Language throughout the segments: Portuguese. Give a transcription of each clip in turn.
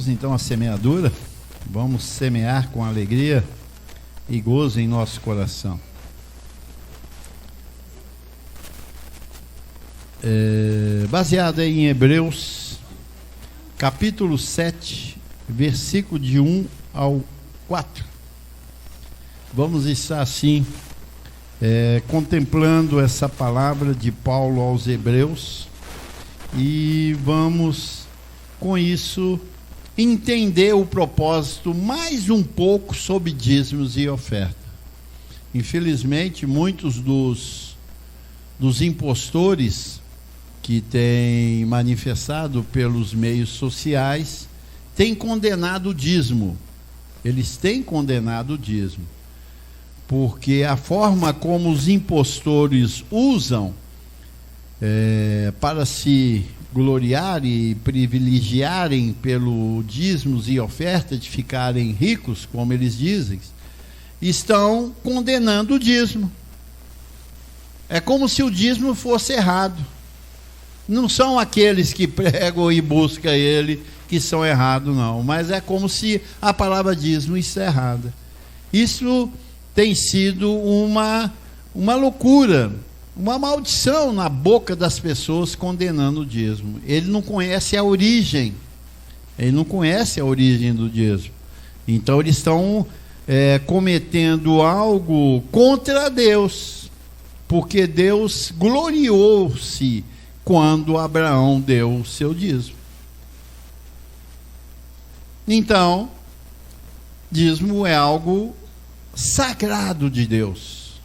Vamos então à semeadura. Vamos semear com alegria e gozo em nosso coração. Baseado em Hebreus, capítulo 7, versículo de 1 ao 4. Vamos estar assim, contemplando essa palavra de Paulo aos Hebreus, e vamos, com isso, entender o propósito mais um pouco sobre dízimos e oferta. Infelizmente, muitos dos impostores que têm manifestado pelos meios sociais têm condenado o dízimo. Eles têm condenado o dízimo, porque a forma como os impostores usam para se gloriar e privilegiarem pelo dízimos e oferta, de ficarem ricos, como eles dizem, estão condenando o dízimo. É como se o dízimo fosse errado. Não são aqueles que pregam e buscam ele que são errados, não. Mas é como se a palavra dízimo isso é errada. Isso tem sido uma loucura, uma maldição na boca das pessoas condenando o dízimo. Ele não conhece a origem. Ele não conhece a origem do dízimo. Então eles estão cometendo algo contra Deus, porque Deus gloriou-se quando Abraão deu o seu dízimo. Então, dízimo é algo sagrado de Deus,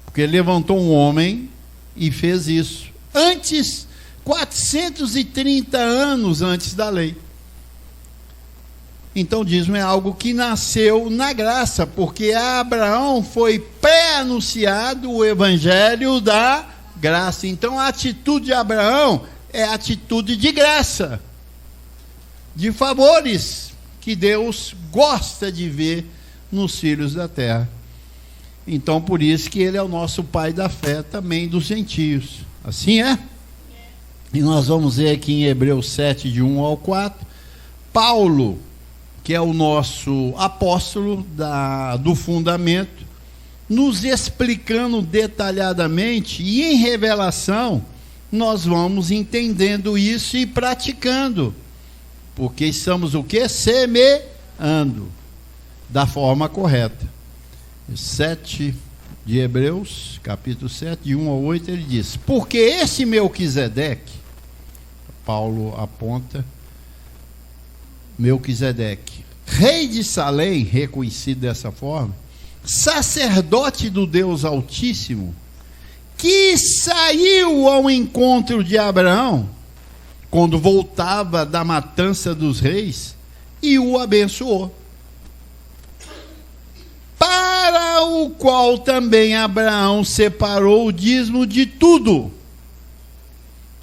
porque ele levantou um homem e fez isso antes, 430 anos antes da lei. Então, dízimo é algo que nasceu na graça, porque a Abraão foi pré-anunciado o evangelho da graça. Então, a atitude de Abraão é atitude de graça, de favores que Deus gosta de ver nos filhos da terra. Então, por isso que ele é o nosso pai da fé também dos gentios. Assim é? E nós vamos ver aqui em Hebreus 7, de 1 ao 4, Paulo, que é o nosso apóstolo do fundamento, nos explicando detalhadamente, e em revelação nós vamos entendendo isso e praticando, porque estamos o quê? Semeando da forma correta. 7 de Hebreus, capítulo 7, de 1 ao 8, ele diz: porque esse Melquisedeque, Paulo aponta Melquisedeque, rei de Salém, reconhecido dessa forma, sacerdote do Deus Altíssimo, que saiu ao encontro de Abraão, quando voltava da matança dos reis, e o abençoou, para o qual também Abraão separou o dízimo de tudo.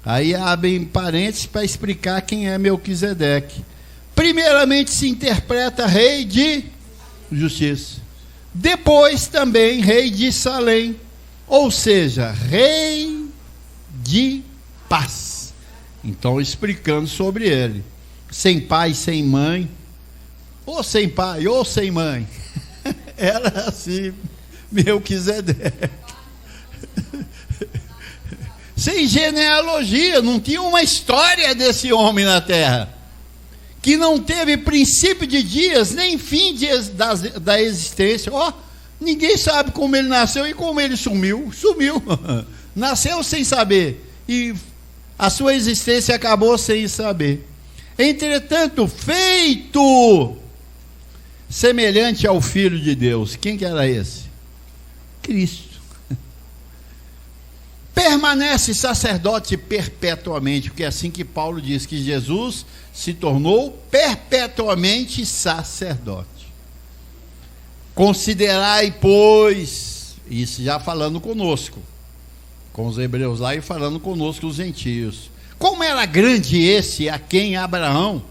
Aí abre parênteses para explicar quem é Melquisedeque. Primeiramente se interpreta rei de justiça, depois também rei de Salém, ou seja, rei de paz. Então, explicando sobre ele, sem pai, sem mãe, ou sem pai, ou sem mãe, era assim, Melquisedeque. Sem genealogia, não tinha uma história desse homem na terra, que não teve princípio de dias, nem fim da existência. Ninguém sabe como ele nasceu e como ele sumiu. Nasceu sem saber, e a sua existência acabou sem saber. Entretanto, feito semelhante ao Filho de Deus. Quem que era esse? Cristo. Permanece sacerdote perpetuamente, porque é assim que Paulo diz que Jesus se tornou perpetuamente sacerdote. Considerai, pois, isso já falando conosco, com os hebreus lá, e falando conosco os gentios, como era grande esse a quem Abraão,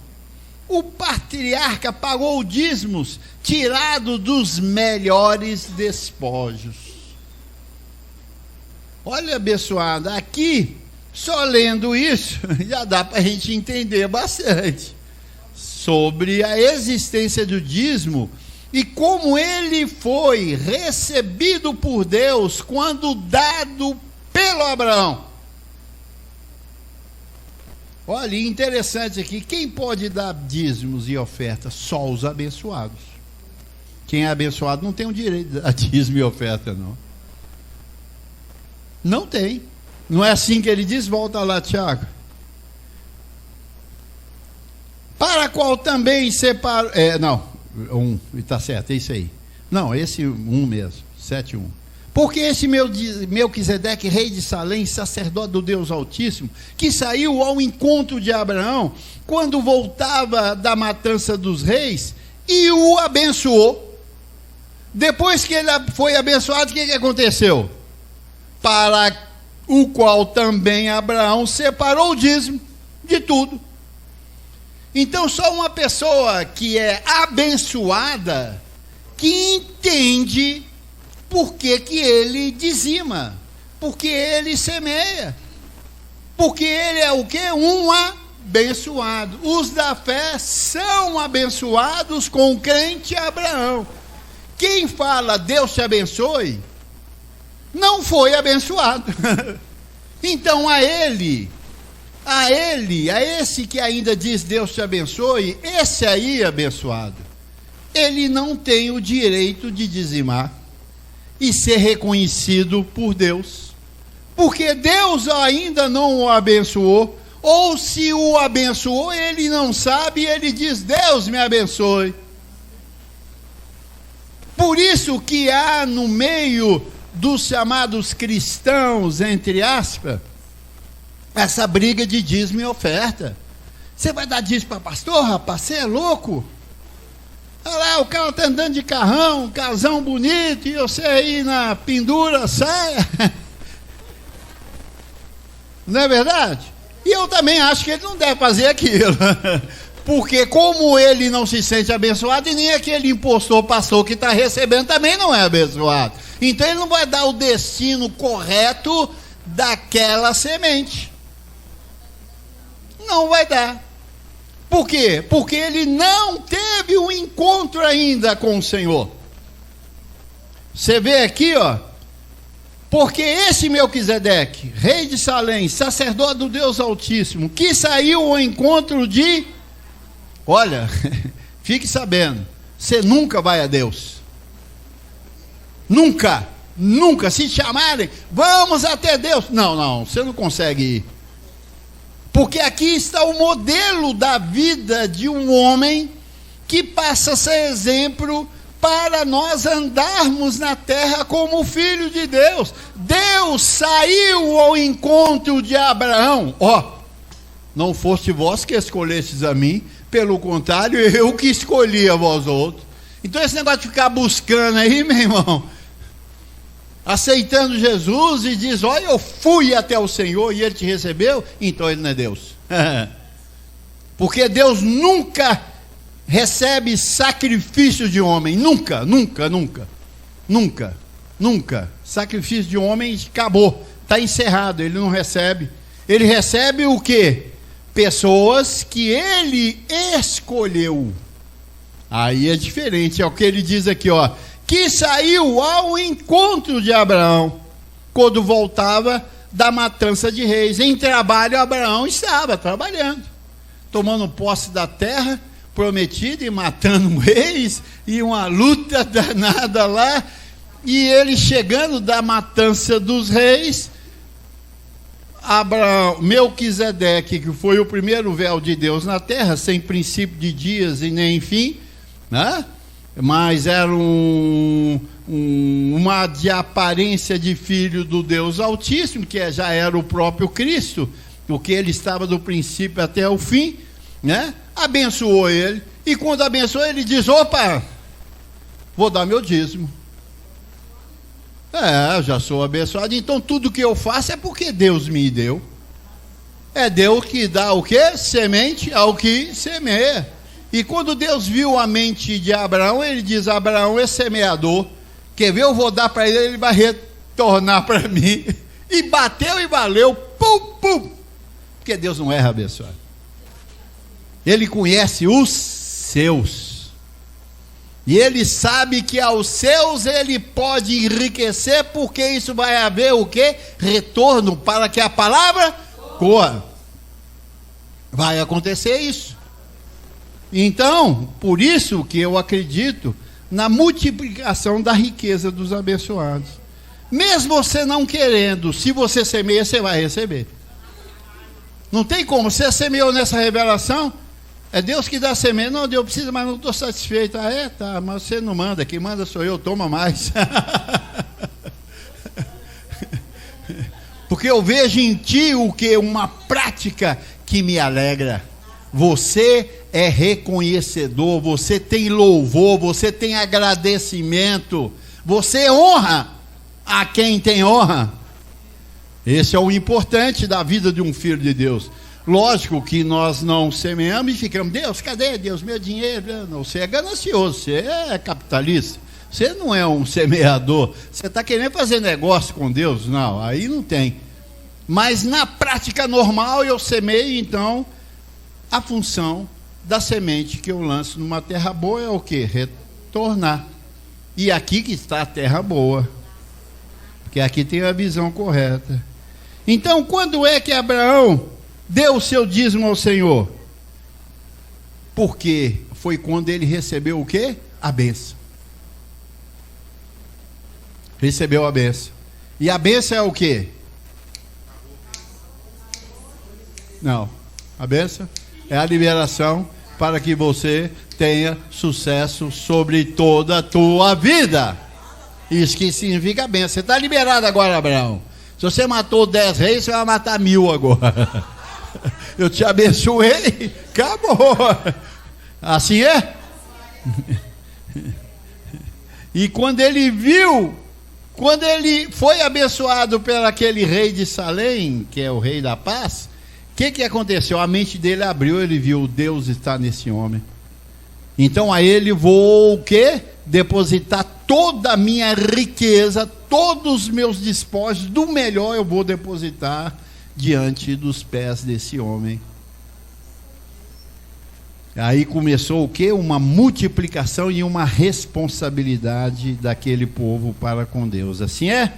o patriarca, pagou dízimos, tirado dos melhores despojos. Olha, abençoado, aqui, só lendo isso, já dá para a gente entender bastante. sobre a existência do dízimo e como ele foi recebido por Deus quando dado pelo Abraão. Olha, interessante aqui, quem pode dar dízimos e ofertas? Só os abençoados. Quem é abençoado não tem o direito de dar dízimo e oferta, não. Não tem. Não é assim que ele diz? Volta lá, Tiago. Para a qual também separou... está certo, é isso aí. Não, esse 1 mesmo, 7:1. Porque esse Melquisedeque, rei de Salém, sacerdote do Deus Altíssimo, que saiu ao encontro de Abraão, quando voltava da matança dos reis, e o abençoou. Depois que ele foi abençoado, o que aconteceu? Para o qual também Abraão separou o dízimo de tudo. Então, só uma pessoa que é abençoada, que entende por que ele dizima, porque ele semeia, porque ele é o quê? Um abençoado. Os da fé são abençoados com o crente Abraão. Quem fala Deus te abençoe, não foi abençoado. Então a esse que ainda diz Deus te abençoe, esse aí abençoado, ele não tem o direito de dizimar e ser reconhecido por Deus, porque Deus ainda não o abençoou, ou se o abençoou, ele não sabe, ele diz, Deus me abençoe. Por isso que há no meio dos chamados cristãos, entre aspas, essa briga de dízimo e oferta. Você vai dar dízimo para pastor, rapaz? Você é louco? Olha lá, o cara está andando de carrão, um casão bonito, e você aí na pendura, saia. Não é verdade? E eu também acho que ele não deve fazer aquilo. Porque como ele não se sente abençoado, e nem aquele impostor pastor que está recebendo também não é abençoado. Então ele não vai dar o destino correto daquela semente. Não vai dar. Por quê? Porque ele não teve um encontro ainda com o Senhor. Você vê aqui, ó. Porque esse Melquisedeque, rei de Salém, sacerdote do Deus Altíssimo, que saiu ao encontro de... Olha, fique sabendo, você nunca vai a Deus. Nunca, nunca. Se chamarem, vamos até Deus. Não, você não consegue ir. Porque aqui está o modelo da vida de um homem que passa a ser exemplo para nós andarmos na terra como filho de Deus. Deus saiu ao encontro de Abraão. Não foste vós que escolhestes a mim, pelo contrário, eu que escolhi a vós outros. Então esse negócio de ficar buscando aí, meu irmão, aceitando Jesus e diz, olha, eu fui até o Senhor e Ele te recebeu, então Ele não é Deus. Porque Deus nunca recebe sacrifício de homem, nunca. Sacrifício de homem acabou, está encerrado, Ele não recebe. Ele recebe o quê? Pessoas que Ele escolheu. Aí é diferente, é o que ele diz aqui, ó. Que saiu ao encontro de Abraão, quando voltava da matança de reis. Em trabalho, Abraão estava trabalhando, tomando posse da terra prometida e matando reis, e uma luta danada lá, e ele chegando da matança dos reis, Abraão, Melquisedeque, que foi o primeiro véu de Deus na terra, sem princípio de dias e nem fim, né? Mas era uma de aparência de filho do Deus Altíssimo, que já era o próprio Cristo, porque ele estava do princípio até o fim, né? Abençoou ele, e quando abençoou ele diz, opa, vou dar meu dízimo. Eu já sou abençoado, então tudo que eu faço é porque Deus me deu. É Deus que dá o quê? Semente ao que semeia. E quando Deus viu a mente de Abraão, ele diz, Abraão é semeador, quer ver, eu vou dar para ele, ele vai retornar para mim. E bateu e valeu, pum. Porque Deus não erra, abençoado. Ele conhece os seus. E ele sabe que aos seus ele pode enriquecer, porque isso vai haver o quê? Retorno para que a palavra corra. Vai acontecer isso. Então, por isso que eu acredito na multiplicação da riqueza dos abençoados. Mesmo você não querendo, se você semeia, você vai receber. Não tem como, você semeou nessa revelação, é Deus que dá semente. Não, Deus precisa, mas não estou satisfeito. Ah, é? Tá, mas você não manda, quem manda sou eu, toma mais. Porque eu vejo em ti o que? Uma prática que me alegra. Você é reconhecedor, você tem louvor, você tem agradecimento, você honra a quem tem honra. Esse é o importante da vida de um filho de Deus. Lógico que nós não semeamos e ficamos, Deus, cadê Deus, meu dinheiro? Não, você é ganancioso, você é capitalista, você não é um semeador, você está querendo fazer negócio com Deus? Não, aí não tem. Mas na prática normal eu semeio, então a função da semente que eu lanço numa terra boa é o quê? Retornar. E aqui que está a terra boa, porque aqui tem a visão correta. Então, quando é que Abraão deu o seu dízimo ao Senhor? Porque foi quando ele recebeu o quê? A bênção. Recebeu a bênção. E a bênção é o quê? Não. A bênção é a liberação para que você tenha sucesso sobre toda a tua vida. Isso que significa bênção. Você está liberado agora, Abraão. Se você matou 10 reis, você vai matar 1000 agora. Eu te abençoei, acabou. Assim é? E quando ele viu, quando ele foi abençoado por aquele rei de Salém, que é o rei da paz, o que aconteceu? A mente dele abriu, ele viu, Deus está nesse homem. Então a ele vou o quê? Depositar toda a minha riqueza, todos os meus despojos, do melhor eu vou depositar diante dos pés desse homem. Aí começou o quê? Uma multiplicação e uma responsabilidade daquele povo para com Deus. Assim é?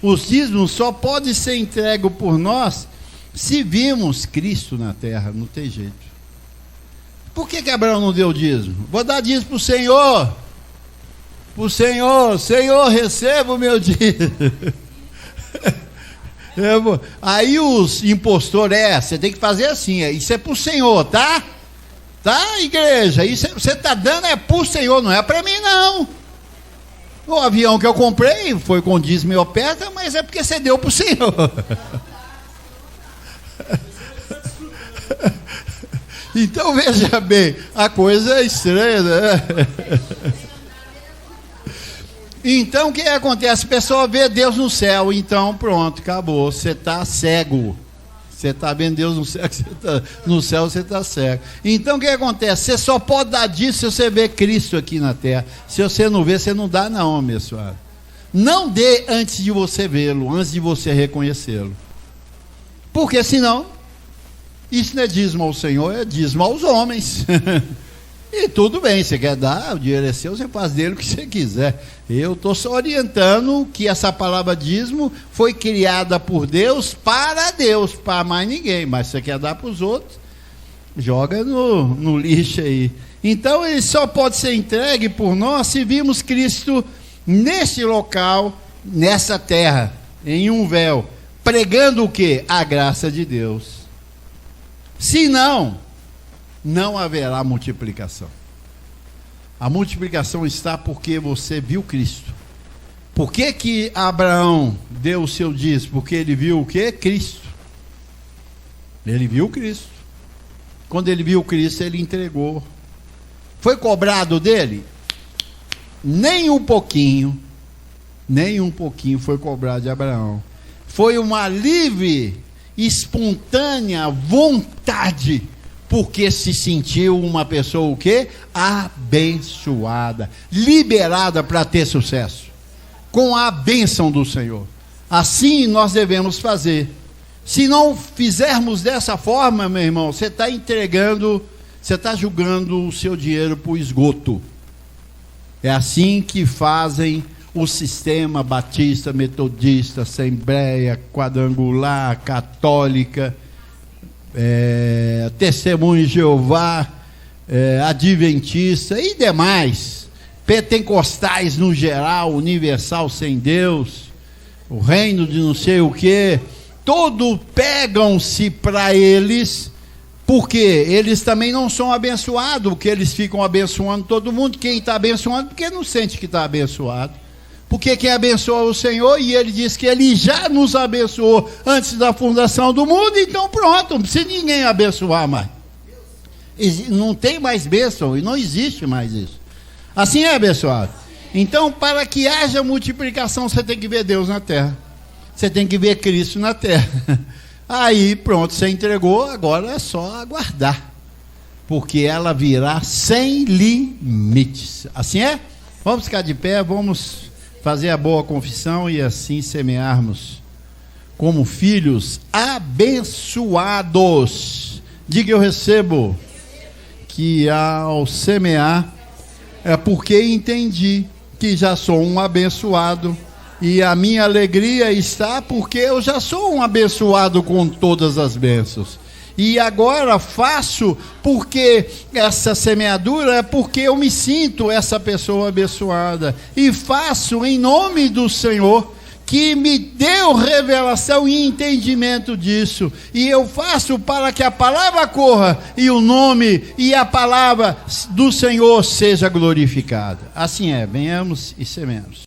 Os dízimos só podem ser entregues por nós se vimos Cristo na terra, não tem jeito. Por que Abraão não deu dízimo? Vou dar dízimo para o Senhor. Para o Senhor. Senhor, receba o meu dízimo. Aí os impostores, você tem que fazer assim, isso é para o Senhor, tá? Tá, igreja? Isso você está dando é para o Senhor, não é para mim não. O avião que eu comprei foi com dízimo e oferta, mas é porque você deu para o Senhor. Então veja bem, a coisa é estranha, né? Então o que acontece? A pessoa vê Deus no céu, então pronto, acabou, você está cego. Você está vendo Deus no céu, você está cego. Então o que acontece? Você só pode dar disso se você vê Cristo aqui na terra. Se você não vê, você não dá não, meu senhor. Não dê antes de você vê-lo, antes de você reconhecê-lo. Porque senão, isso não é dízimo ao Senhor, é dízimo aos homens. E tudo bem, você quer dar, o dinheiro é seu, você faz dele o que você quiser. Eu estou só orientando que essa palavra dízimo foi criada por Deus, para mais ninguém. Mas você quer dar para os outros, joga no lixo aí. Então ele só pode ser entregue por nós se vimos Cristo nesse local, nessa terra, em um véu, pregando o quê? A graça de Deus. Se não haverá multiplicação. A multiplicação está porque você viu Cristo. Por que Abraão deu o seu dízimo? Porque ele viu o quê? Cristo. Ele viu Cristo. Quando ele viu Cristo, ele entregou. Foi cobrado dele? Nem um pouquinho foi cobrado de Abraão. Foi uma livre, espontânea vontade, porque se sentiu uma pessoa o quê? Abençoada, liberada para ter sucesso, com a bênção do Senhor. Assim nós devemos fazer. Se não fizermos dessa forma, meu irmão, você está entregando Você está jogando o seu dinheiro para o esgoto. É assim que fazem o sistema batista, metodista, assembleia, quadrangular, católica, testemunho de Jeová, adventista e demais, pentecostais no geral, universal sem Deus, o reino de não sei o que, todos pegam-se para eles, porque eles também não são abençoados, porque eles ficam abençoando todo mundo. Quem está abençoando, porque não sente que está abençoado. Porque quem abençoa é o Senhor, e Ele diz que Ele já nos abençoou antes da fundação do mundo, então pronto, não precisa ninguém abençoar mais. Não tem mais bênção, e não existe mais isso. Assim é abençoado. Então, para que haja multiplicação, você tem que ver Deus na terra. Você tem que ver Cristo na terra. Aí pronto, você entregou, agora é só aguardar. Porque ela virá sem limites. Assim é? Vamos ficar de pé, vamos fazer a boa confissão e assim semearmos como filhos abençoados. Diga: eu recebo. Que ao semear é porque entendi que já sou um abençoado, e a minha alegria está porque eu já sou um abençoado com todas as bênçãos. E agora faço porque essa semeadura é porque eu me sinto essa pessoa abençoada, e faço em nome do Senhor, que me deu revelação e entendimento disso, e eu faço para que a palavra corra e o nome e a palavra do Senhor seja glorificada. Assim é, venhamos e sememos.